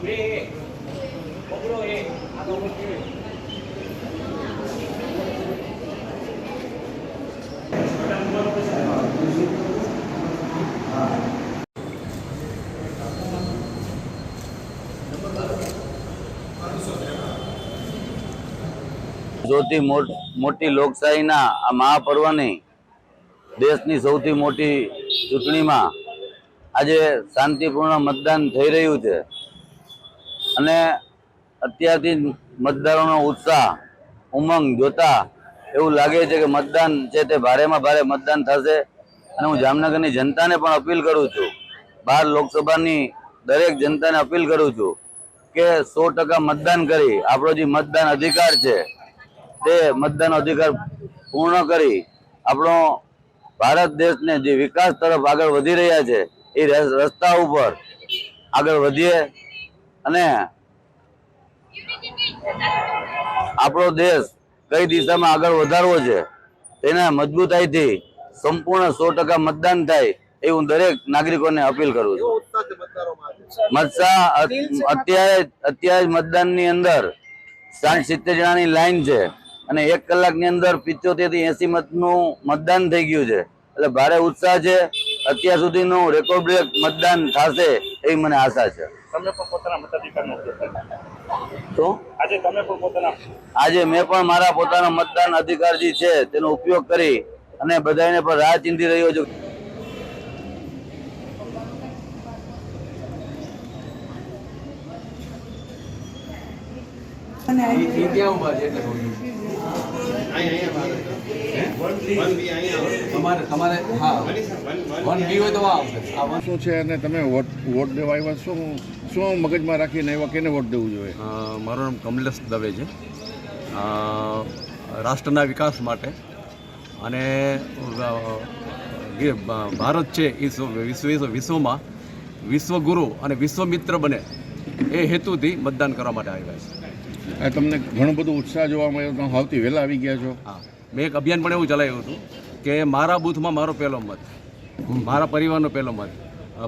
સૌથી મોટી લોકશાહીના આ મહાપર્વની દેશની સૌથી મોટી ચૂંટણીમાં આજે શાંતિપૂર્ણ મતદાન થઈ રહ્યું છે અને અત્યારથી મતદારોનો ઉત્સાહ ઉમંગ જોતા એવું લાગે છે કે મતદાન છે તે ભારેમાં ભારે મતદાન થશે। અને હું જામનગરની જનતાને પણ અપીલ કરું છું, 12 લોકસભાની દરેક જનતાને અપીલ કરું છું કે 100% મતદાન કરી આપણો જે મતદાન અધિકાર છે તે મતદાન અધિકાર પૂર્ણ કરી આપણો ભારત દેશને જે વિકાસ તરફ આગળ વધી રહ્યા છે એ રસ્તા ઉપર આગળ વધીએ અને આપણો દેશ કઈ દિશામાં આગળ વધારવો છે તેના મજબૂતાઈથી સંપૂર્ણ 100% મતદાન થાય એ હું દરેક નાગરિકોને અપીલ કરું છું। અત્યારે મતદાનની અંદર 60-70 જણાની લાઈન છે અને 1 કલાકની અંદર 75 થી 80 મતનું મતદાન થઈ ગયું છે, એટલે ભારે ઉત્સાહ છે। અત્યાર સુધીનું રેકોર્ડ બ્રેક મતદાન થશે એવી મને આશા છે। તો આજે મેં પણ મારા પોતાના મતદાન અધિકાર જે છે તેનો ઉપયોગ કરી અને બધાને પણ રાહ ચીંધી રહ્યો છું। શું છે અને તમે વોટ દેવા આવ્યા શું મગજમાં રાખીને આવ્યા, કેને વોટ દેવું જોઈએ? મારું નામ કમલેશ દવે છે। રાષ્ટ્રના વિકાસ માટે અને ભારત છે એ વિશ્વમાં વિશ્વગુરુ અને વિશ્વમિત્ર બને એ હેતુથી મતદાન કરવા માટે આવ્યા છે। તમને ઘણું બધું ઉત્સાહ જોવા મળ્યો, તમે સૌથી વહેલા આવી ગયા છો। હા, મેં એક અભિયાન પણ એવું ચલાવ્યું હતું કે મારા બૂથમાં મારો પહેલો મત, મારા પરિવારનો પહેલો મત,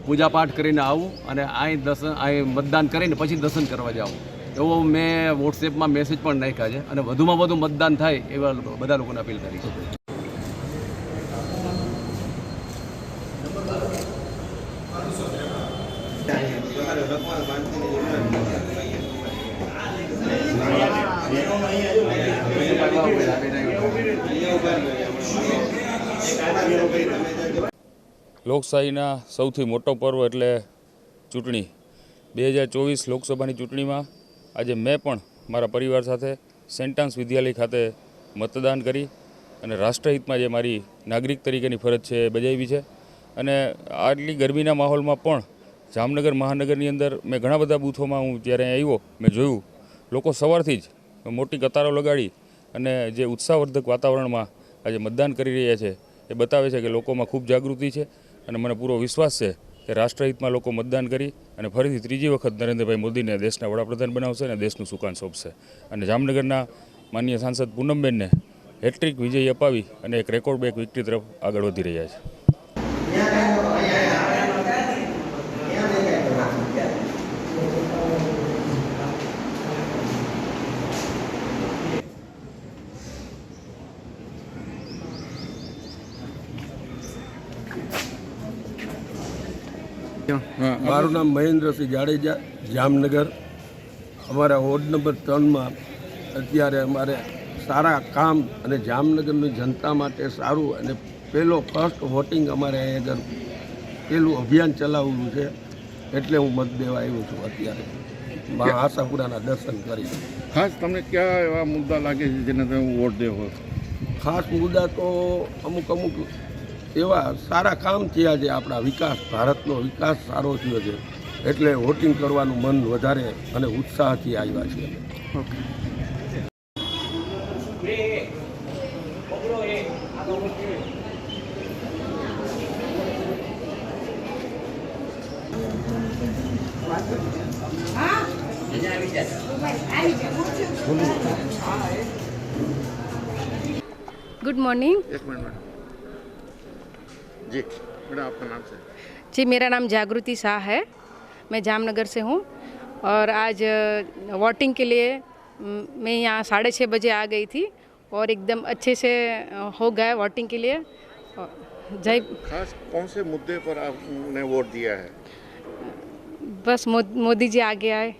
પૂજાપાઠ કરીને આવું અને અહીં મતદાન કરીને પછી દર્શન કરવા જાઉં, એવો મેં વોટ્સએપમાં મેસેજ પણ નાખ્યા છે અને વધુમાં વધુ મતદાન થાય એવા બધા લોકોને અપીલ કરી છે। લોકશાહીના સૌથી મોટો પર્વ એટલે ચૂંટણી 2024 લોકસભાની ચૂંટણીમાં આજે મેં પણ મારા પરિવાર સાથે સેન્ટ આન્સ વિદ્યાલય ખાતે મતદાન કરી અને રાષ્ટ્રહિતમાં જે મારી નાગરિક તરીકેની ફરજ છે એ બજાવી છે। અને આટલી ગરમીના માહોલમાં પણ જામનગર મહાનગરની અંદર મેં ઘણા બધા બૂથોમાં હું જ્યારે આવ્યો મેં જોયું લોકો સવારથી જ મોટી કતારો લગાડી અને જે ઉત્સાહવર્ધક વાતાવરણમાં આજે મતદાન કરી રહ્યા છે એ બતાવે છે કે લોકોમાં ખૂબ જાગૃતિ છે અને મને પૂરો વિશ્વાસ છે કે રાષ્ટ્રહિતમાં લોકો મતદાન કરી અને ફરીથી ત્રીજી વખત નરેન્દ્રભાઈ મોદીને દેશના વડાપ્રધાન બનાવશે અને દેશનું સુકાન સોંપશે અને જામનગરના માનનીય સાંસદ પૂનમબેનને હેટ્રિક વિજય અપાવી અને એક રેકોર્ડ બ્રેક વિક્ટરી તરફ આગળ વધી રહ્યા છે। મારું નામ મહેન્દ્રસિંહ જાડેજા, જામનગર। અમારા વોર્ડ નંબર 3માં અત્યારે અમારે સારા કામ અને જામનગરની જનતા માટે સારું અને ફર્સ્ટ વોટિંગ અમારે આગળ પેલું અભિયાન ચલાવવું છે એટલે હું મત દેવા આવ્યો છું। અત્યારે આશાપુરાના દર્શન કરી। ખાસ તમને કયા એવા મુદ્દા લાગે છે જેને તમે વોટ દેવો? ખાસ મુદ્દા તો અમુક એવા સારા કામ થયા છે, આપણા વિકાસ, ભારતનો વિકાસ સારો થયો છે એટલે વોટિંગ કરવાનું મન વધારે અને ઉત્સાહથી આવ્યા છે। Good morning. एक मिनट मैडम जी, मैडम आपका नाम से? जी, मेरा नाम जागृति शाह है, मैं जामनगर से हूँ और आज वोटिंग के लिए मैं यहाँ 6:30 बजे आ गई थी और एकदम अच्छे से हो गया वोटिंग के लिए। जय खास कौन से मुद्दे पर आपने वोट दिया है? बस मोदी जी आगे आए।